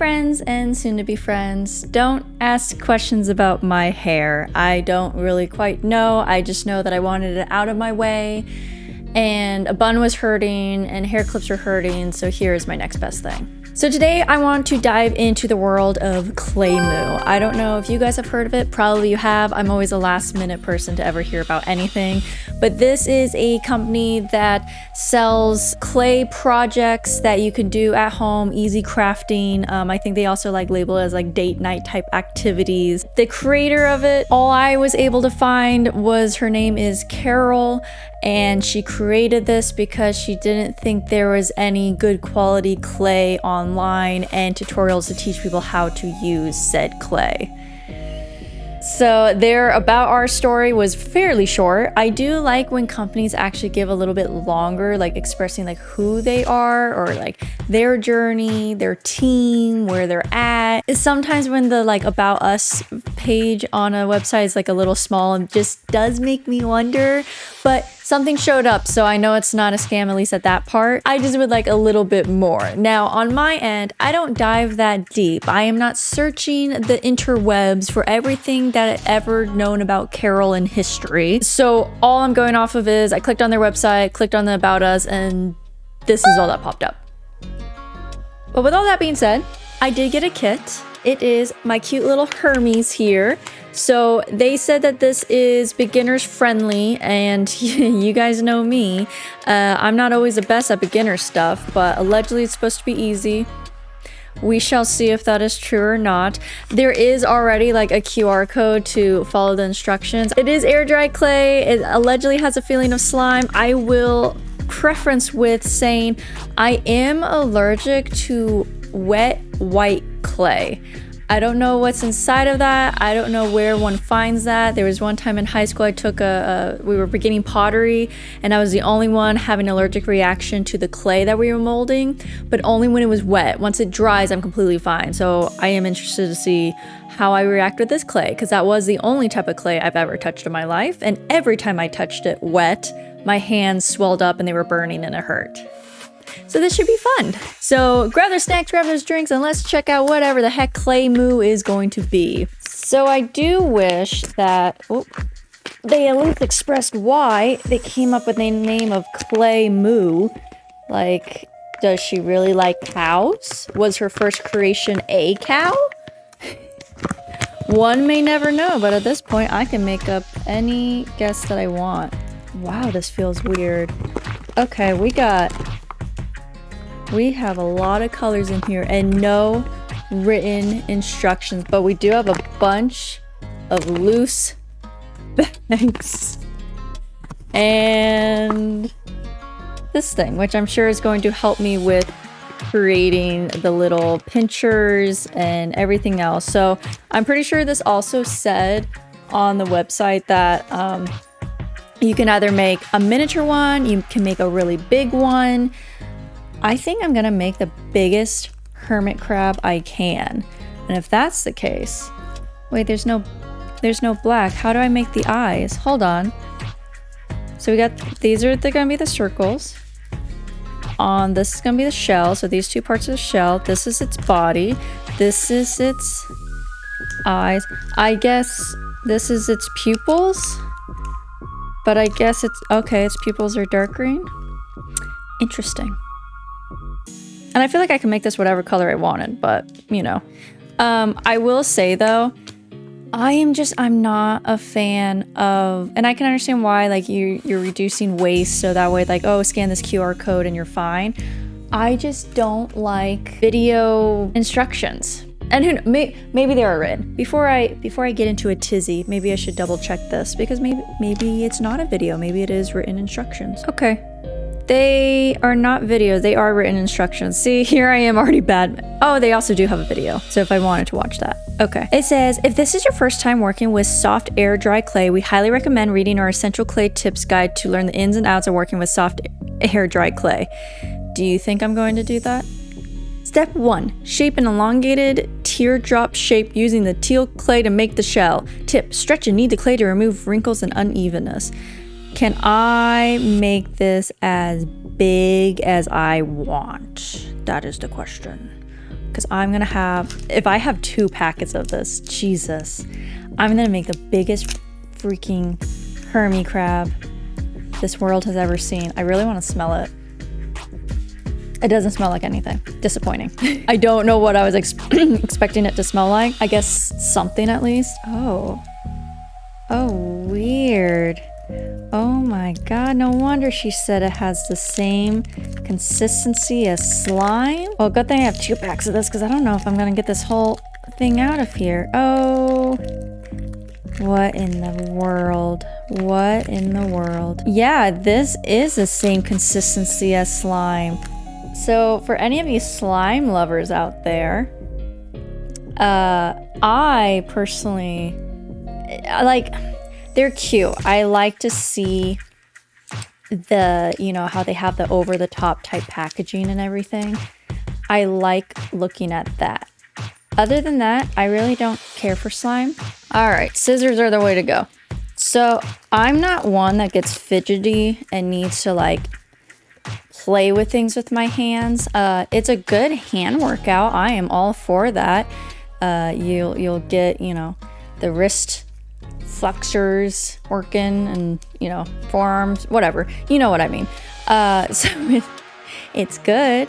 friends and soon-to-be friends. Don't ask questions about my hair. I don't really quite know. I just know that I wanted it out of my way, and a bun was hurting and hair clips are hurting, so here's my next best thing. So today I want to dive into the world of Claymoo. I don't know if you guys have heard of it. Probably you have. I'm always a last minute person to ever hear about anything. But this is a company that sells clay projects that you can do at home, easy crafting. I think they also label it as date night type activities. The creator of it, all I was able to find was her name is Carol, and she created this because she didn't think there was any good quality clay online and tutorials to teach people how to use said clay. So their About Our story was fairly short. I do like when companies actually give a little bit longer, expressing who they are or their journey, their team, where they're at. Sometimes when the About Us page on a website is a little small, and just does make me wonder, but something showed up, so I know it's not a scam, at least at that part. I just would like a little bit more. Now, on my end, I don't dive that deep. I am not searching the interwebs for everything that I've ever known about Carol in history. So all I'm going off of is I clicked on their website, clicked on the About Us, and this is all that popped up. But with all that being said, I did get a kit. It is my cute little Hermes here. So they said that this is beginners friendly, and you guys know me. I'm not always the best at beginner stuff, but allegedly it's supposed to be easy. We shall see if that is true or not. There is already a QR code to follow the instructions. It is air dry clay. It allegedly has a feeling of slime. I will preference with saying I am allergic to wet white clay. I don't know what's inside of that. I don't know where one finds that. There was one time in high school I took we were beginning pottery, and I was the only one having an allergic reaction to the clay that we were molding, but only when it was wet. Once it dries, I'm completely fine. So I am interested to see how I react with this clay, because that was the only type of clay I've ever touched in my life. And every time I touched it wet, my hands swelled up and they were burning and it hurt. So this should be fun. So grab those snacks, grab those drinks, and let's check out whatever the heck Claymoo is going to be. So I do wish that they at least expressed why they came up with the name of Claymoo. Does she really like cows? Was her first creation a cow? One may never know, but at this point I can make up any guess that I want. Wow, this feels weird. Okay, we have a lot of colors in here and no written instructions, but we do have a bunch of loose bags. And this thing, which I'm sure is going to help me with creating the little pinchers and everything else. So I'm pretty sure this also said on the website that you can either make a miniature one, you can make a really big one. I think I'm gonna make the biggest hermit crab I can. And if that's the case, wait, there's no black. How do I make the eyes? Hold on. So we got, they're gonna be the circles. This is gonna be the shell. So these two parts of the shell. This is its body. This is its eyes. I guess this is its pupils. But I guess its pupils are dark green. Interesting. And I feel like I can make this whatever color I wanted, but I will say though, I'm not a fan of, and I can understand why, you're reducing waste so that way, scan this QR code and you're fine. I just don't like video instructions. And maybe they are written. Before I get into a tizzy, maybe I should double check this, because maybe it's not a video. Maybe it is written instructions. Okay. They are not videos, they are written instructions. See, here I am already bad. Oh, they also do have a video, so if I wanted to watch that. Okay. It says, if this is your first time working with soft air dry clay, we highly recommend reading our Essential Clay Tips Guide to learn the ins and outs of working with soft air dry clay. Do you think I'm going to do that? Step 1. Shape an elongated teardrop shape using the teal clay to make the shell. Tip. Stretch and knead the clay to remove wrinkles and unevenness. Can I make this as big as I want? That is the question. because I'm gonna have, if I have 2 packets of this, Jesus, I'm gonna make the biggest freaking Hermie crab this world has ever seen. I really want to smell it. It doesn't smell like anything. Disappointing. I don't know what I was expecting it to smell like. I guess something at least. Oh. Oh, weird. Oh my god, no wonder she said it has the same consistency as slime. Well, good thing I have 2 packs of this because I don't know if I'm gonna get this whole thing out of here. Oh. What in the world? What in the world? Yeah, this is the same consistency as slime. So for any of you slime lovers out there, I personally, they're cute. I like to see the, you know, how they have the over-the-top type packaging and everything. I like looking at that. Other than that, I really don't care for slime. All right, scissors are the way to go. So I'm not one that gets fidgety and needs to like play with things with my hands. It's a good hand workout. I am all for that. You'll get, you know, the wrist flexors working and, you know, forearms, whatever. You know what I mean. So it's good.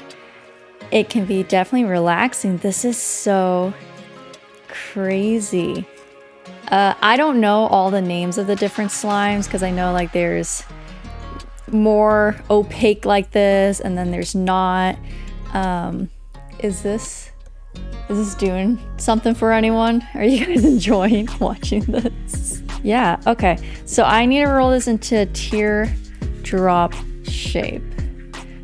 It can be definitely relaxing. This is so crazy. I don't know all the names of the different slimes because I know like there's more opaque like this and then there's not. Is this doing something for anyone? Are you guys enjoying watching this? Yeah, okay. So I need to roll this into a teardrop shape.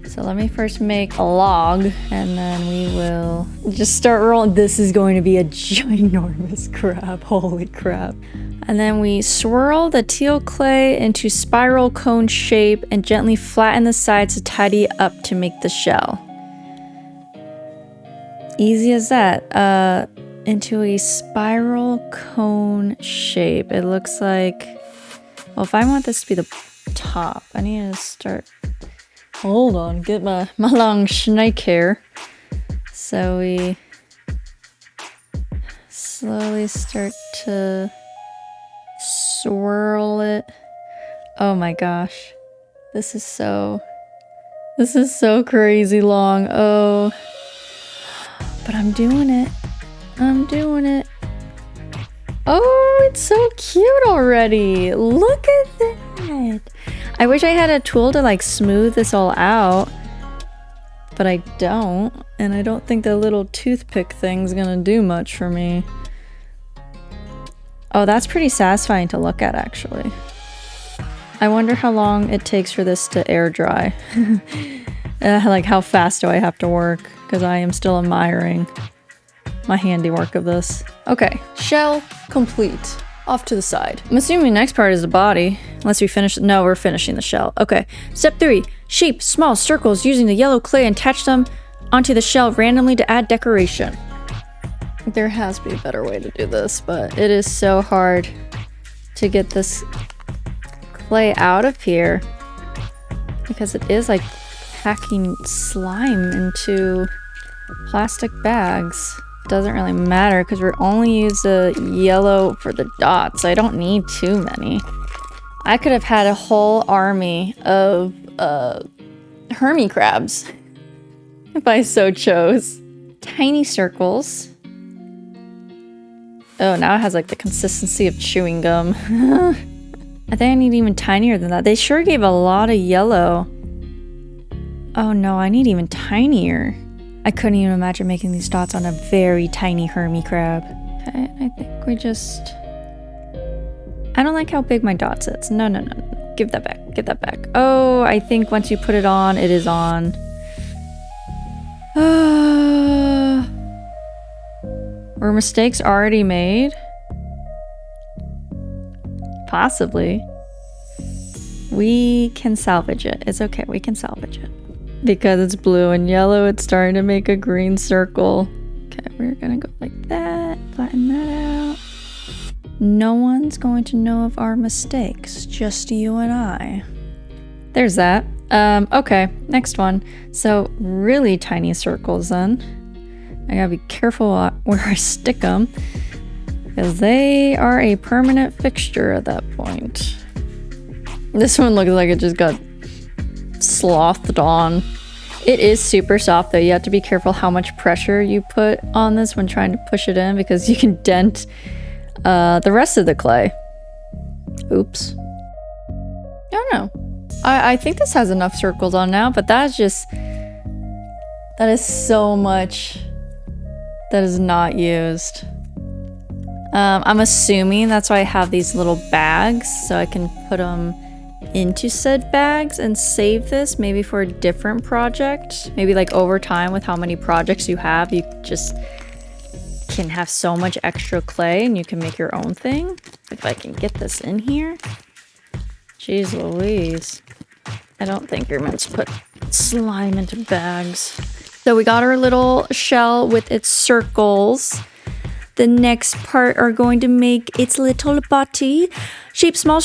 So let me first make a log and then we will just start rolling. This is going to be a ginormous crab. Holy crap. And then we swirl the teal clay into spiral cone shape and gently flatten the sides to tidy up to make the shell. Easy as that. Into a spiral cone shape. It looks like, well, if I want this to be the top, I need to start, hold on, get my long snake hair. So we slowly start to swirl it. Oh my gosh. This is so crazy long. Oh. But I'm doing it. I'm doing it. Oh, it's so cute already. Look at that. I wish I had a tool to like smooth this all out, but I don't. And I don't think the little toothpick thing's gonna do much for me. Oh, that's pretty satisfying to look at actually. I wonder how long it takes for this to air dry. Like how fast do I have to work? Because I am still admiring my handiwork of this. Okay, shell complete. Off to the side. I'm assuming the next part is the body. Unless we finish, no, we're finishing the shell. Okay, step 3. Shape small circles using the yellow clay and attach them onto the shell randomly to add decoration. There has to be a better way to do this, but it is so hard to get this clay out of here because it is like packing slime into plastic bags. Doesn't really matter because we're only use the yellow for the dots. I don't need too many. I could have had a whole army of Hermie crabs if I so chose. Tiny circles. Oh, now it has like the consistency of chewing gum. I think I need even tinier than that. They sure gave a lot of yellow. Oh no, I need even tinier. I couldn't even imagine making these dots on a very tiny Hermie crab. Okay, I think we just... I don't like how big my dot is. No. Give that back. Get that back. Oh, I think once you put it on, it is on. Were mistakes already made? Possibly. We can salvage it. It's okay. We can salvage it. Because it's blue and yellow, it's starting to make a green circle. Okay, we're gonna go like that. Flatten that out. No one's going to know of our mistakes. Just you and I. There's that. Okay, next one. So really tiny circles then. I gotta be careful where I stick them, because they are a permanent fixture at that point. This one looks like it just got slothed on. It is super soft though. You have to be careful how much pressure you put on this when trying to push it in, because you can dent the rest of the clay. Oops. I don't know. I think this has enough circles on now, but that is so much that is not used. I'm assuming that's why I have these little bags, so I can put them into said bags and save this maybe for a different project. Maybe like over time with how many projects you have, you just can have so much extra clay and you can make your own thing. If I can get this in here. Jeez Louise. I don't think you're meant to put slime into bags. So we got our little shell with its circles. The next part are going to make its little body. Shape small,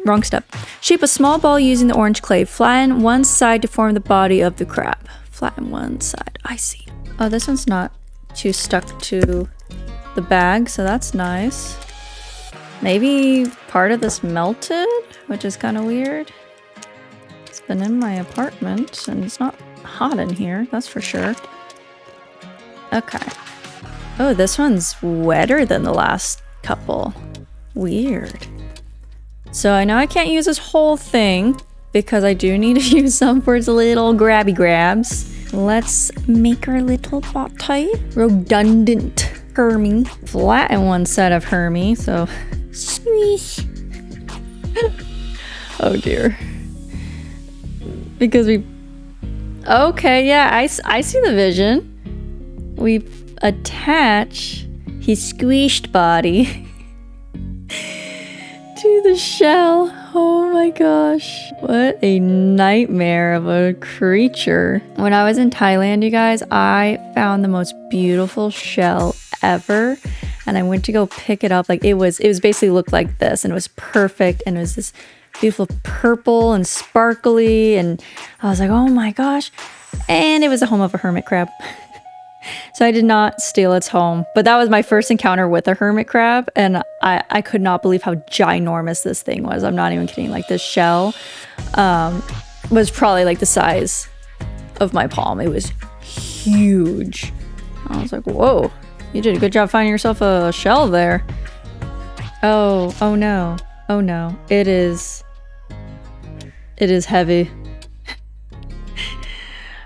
wrong step. Shape a small ball using the orange clay. Flatten one side to form the body of the crab. Flatten one side. I see. Oh, this one's not too stuck to the bag, so that's nice. Maybe part of this melted, which is kind of weird. It's been in my apartment and it's not hot in here, that's for sure. Okay. Oh, this one's wetter than the last couple. Weird. So I know I can't use this whole thing because I do need to use some for its little grabby grabs. Let's make our little body. Redundant Hermie. Flatten one side of Hermie, so squeeze. Oh dear. Because we... Okay, yeah, I see the vision. We attach his squished body to the shell. Oh my gosh. What a nightmare of a creature. When I was in Thailand, you guys, I found the most beautiful shell ever. And I went to go pick it up. Like it was basically looked like this, and it was perfect. And it was this beautiful purple and sparkly. And I was like, oh my gosh. And it was the home of a hermit crab. So I did not steal its home, but that was my first encounter with a hermit crab, and I could not believe how ginormous this thing was. I'm not even kidding. Like this shell was probably like the size of my palm. It was huge. I was like, whoa, you did a good job finding yourself a shell there. Oh no. Oh no. It is heavy.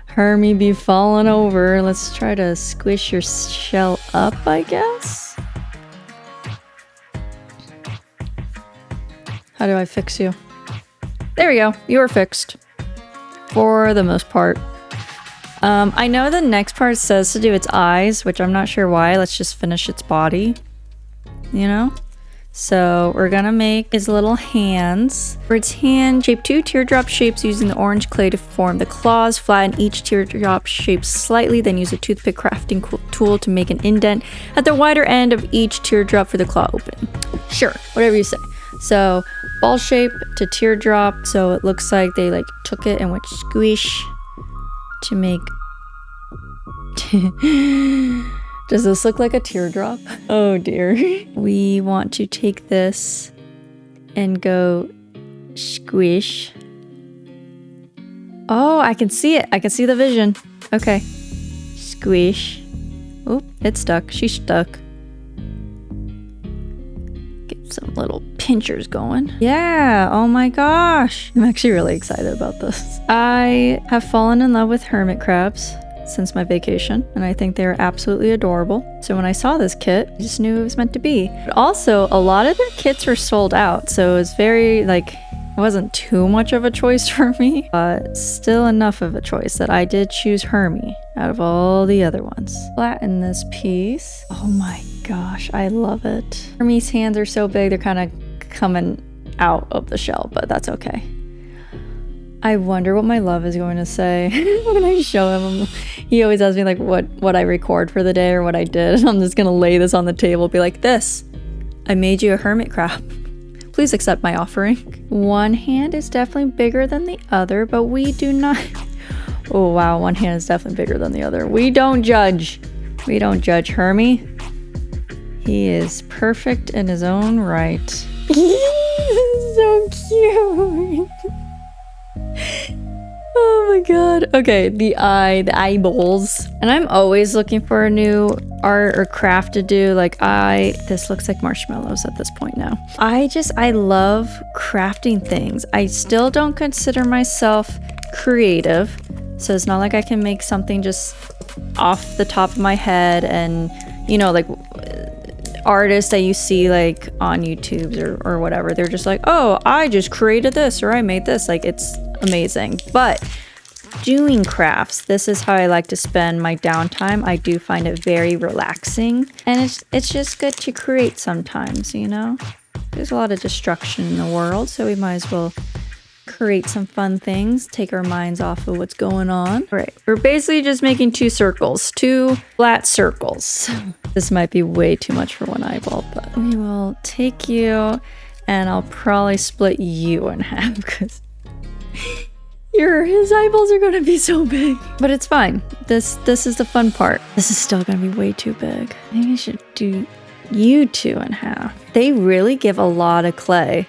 Hermie be falling over. Let's try to squish your shell up, I guess. How do I fix you? There we go. You are fixed. For the most part. I know the next part says to do its eyes, which I'm not sure why. Let's just finish its body. You know? So we're gonna make his little hands. For its hand, shape 2 teardrop shapes using the orange clay to form the claws. Flatten each teardrop shape slightly, then use a toothpick crafting tool to make an indent at the wider end of each teardrop for the claw opening. Sure, whatever you say. So ball shape to teardrop, so it looks like they like took it and went squish to make... Does this look like a teardrop? Oh dear. We want to take this and go squish. Oh, I can see it. I can see the vision. Okay. Squish. Oop, it's stuck. She's stuck. Get some little pinchers going. Yeah, oh my gosh. I'm actually really excited about this. I have fallen in love with hermit crabs since my vacation, and I think they're absolutely adorable. So when I saw this kit, I just knew it was meant to be. But also, a lot of their kits were sold out, so it was very, like, it wasn't too much of a choice for me, but still enough of a choice that I did choose Hermie out of all the other ones. Flatten this piece. Oh my gosh, I love it. Hermie's hands are so big, they're kind of coming out of the shell, but that's okay. I wonder what my love is going to say when I show him. He always asks me like what I record for the day or what I did. I'm just gonna lay this on the table, be like, this, I made you a hermit crab. Please accept my offering. One hand is definitely bigger than the other, but we do not Oh wow, one hand is definitely bigger than the other. We don't judge. We don't judge Hermie. He is perfect in his own right. So cute. Oh my god. Okay, the eyeballs. And I'm always looking for a new art or craft to do. Like this looks like marshmallows at this point now. I love crafting things. I still don't consider myself creative. So it's not like I can make something just off the top of my head and, you know, like artists that you see like on YouTube or whatever. They're just like, oh, I just created this or I made this. Like, it's amazing. But doing crafts, this is how I like to spend my downtime. I do find it very relaxing, and it's just good to create sometimes, you know. There's a lot of destruction in the world, so we might as well create some fun things, take our minds off of what's going on. All right, we're basically just making two flat circles. This might be way too much for one eyeball, but we will take you and I'll probably split you in half because his eyeballs are gonna be so big. But it's fine. This is the fun part. This is still gonna be way too big. Maybe I should do you two in half. They really give a lot of clay.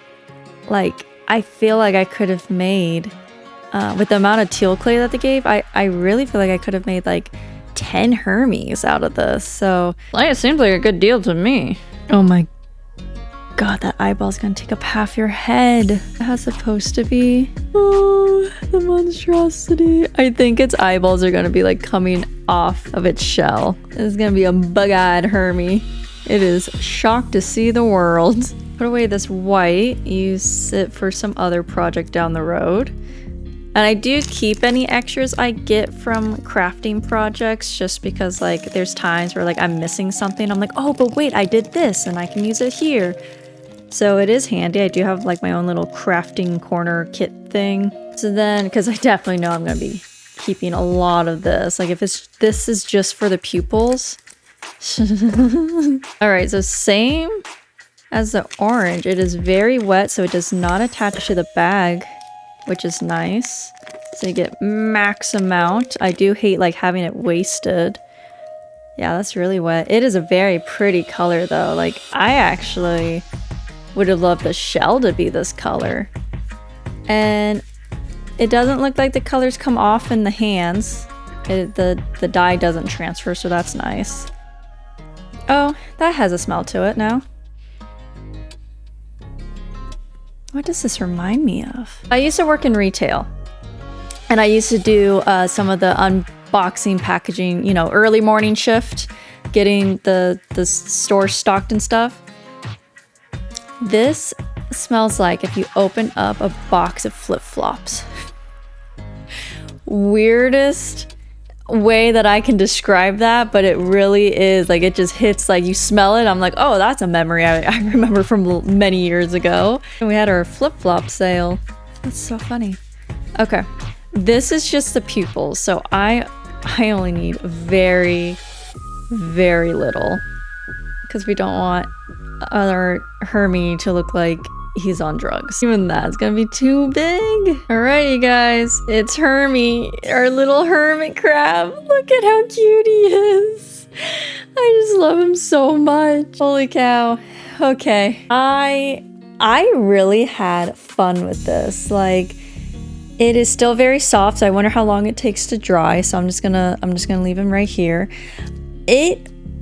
Like, I feel like I could have made, with the amount of teal clay that they gave, I really feel like I could have made like 10 Hermies out of this. So, it seems like a good deal to me. Oh my god, that eyeball's gonna take up half your head. That's supposed to be. Oh, the monstrosity. I think its eyeballs are gonna be like coming off of its shell. It's gonna be a bug-eyed Hermie. It is shocked to see the world. Put away this white, use it for some other project down the road. And I do keep any extras I get from crafting projects just because like there's times where like I'm missing something. I'm like, oh, but wait, I did this and I can use it here. So it is handy. I do have like my own little crafting corner kit thing. So then, because I definitely know I'm going to be keeping a lot of this. Like if this is just for the pupils. All right, so same as the orange. It is very wet, so it does not attach to the bag, which is nice. So you get max amount. I do hate like having it wasted. Yeah, that's really wet. It is a very pretty color though. Like I actually would have loved the shell to be this color. And it doesn't look like the colors come off in the hands. The dye doesn't transfer, so that's nice. Oh, that has a smell to it now. What does this remind me of? I used to work in retail. And I used to do some of the unboxing, packaging, you know, early morning shift, getting the store stocked and stuff. This smells like if you open up a box of flip-flops. Weirdest way that I can describe that, but it really is like, it just hits, like you smell it. I'm like, oh, that's a memory I remember from many years ago. And we had our flip-flop sale. That's so funny. Okay, this is just the pupils. So I only need very, very little because we don't want our Hermie to look like he's on drugs. Even that's gonna be too big. All right, you guys, it's Hermie, our little hermit crab. Look at how cute he is. I just love him so much. Holy cow. Okay, I really had fun with this. Like, it is still very soft, so I wonder how long it takes to dry. So I'm just gonna leave him right here.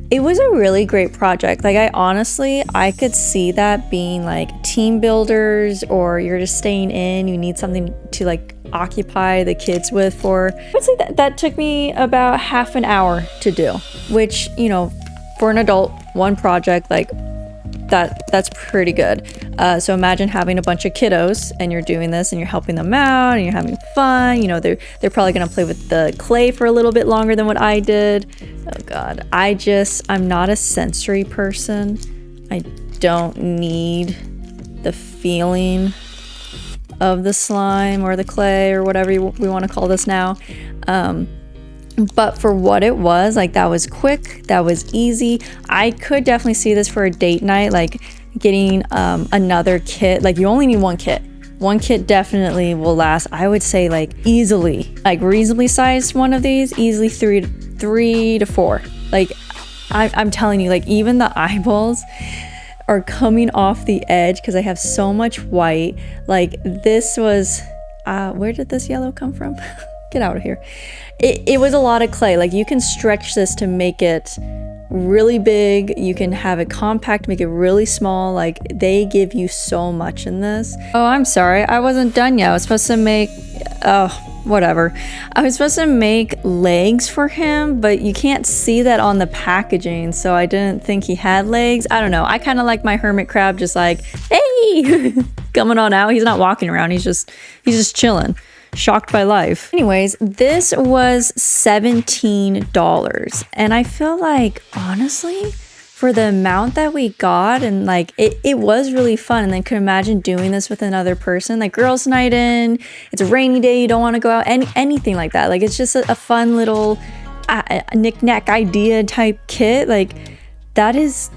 It was a really great project. Like I could see that being like team builders, or you're just staying in, you need something to like occupy the kids with for, I'd say that took me about half an hour to do, which, you know, for an adult, one project, like that's pretty good. So imagine having a bunch of kiddos and you're doing this and you're helping them out and you're having fun. You know, they're probably gonna play with the clay for a little bit longer than what I did. Oh God, I'm not a sensory person. I don't need the feeling of the slime or the clay or whatever we want to call this now. But for what it was, like, that was quick, that was easy. I could definitely see this for a date night, like getting another kit. Like, you only need one kit. One kit definitely will last, I would say, like easily, like reasonably sized one of these, easily three to four. Like I'm telling you, like even the eyeballs are coming off the edge because I have so much white. Like this was, where did this yellow come from? Get out of here. It was a lot of clay. Like you can stretch this to make it really big, you can have it compact, make it really small. Like they give you so much in this. Oh, I'm sorry, I wasn't done yet. I was supposed to make, oh, whatever. I was supposed to make legs for him, but you can't see that on the packaging, so I didn't think he had legs. I don't know, I kind of like my hermit crab just like, hey, coming on out. He's not walking around, he's just chilling, shocked by life. Anyways, this was $17, and I feel like honestly for the amount that we got, and like it was really fun. And then could imagine doing this with another person, like girls night in, it's a rainy day, you don't want to go out, anything like that. Like it's just a fun little knick-knack idea type kit. Like that is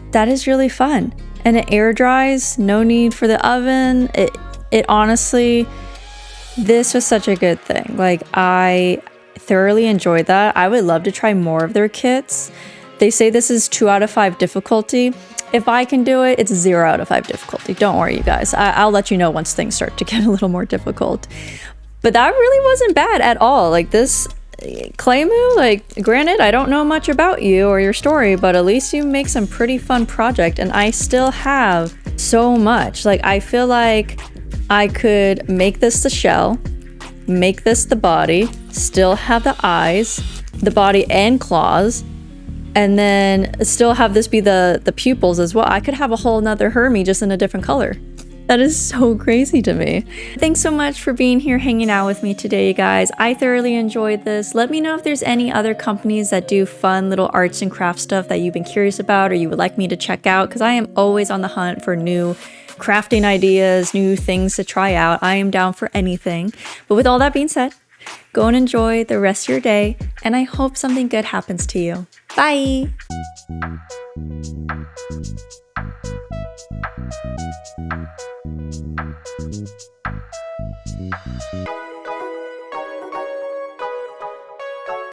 really fun, and it air dries, no need for the oven. It honestly, this was such a good thing. Like I thoroughly enjoyed that. I would love to try more of their kits. They say this is 2 out of 5 difficulty. If I can do it, it's 0 out of 5 difficulty. Don't worry, you guys. I'll let you know once things start to get a little more difficult. But that really wasn't bad at all. Like this Claymoo, like granted, I don't know much about you or your story, but at least you make some pretty fun project, and I still have so much. Like I feel like I could make this the shell, make this the body, still have the eyes, the body and claws, and then still have this be the pupils as well. I could have a whole nother Hermie just in a different color. That is so crazy to me. Thanks so much for being here hanging out with me today, you guys. I thoroughly enjoyed this. Let me know if there's any other companies that do fun little arts and craft stuff that you've been curious about or you would like me to check out, because I am always on the hunt for new crafting ideas, new things to try out. I am down for anything. But with all that being said, go and enjoy the rest of your day, and I hope something good happens to you. Bye!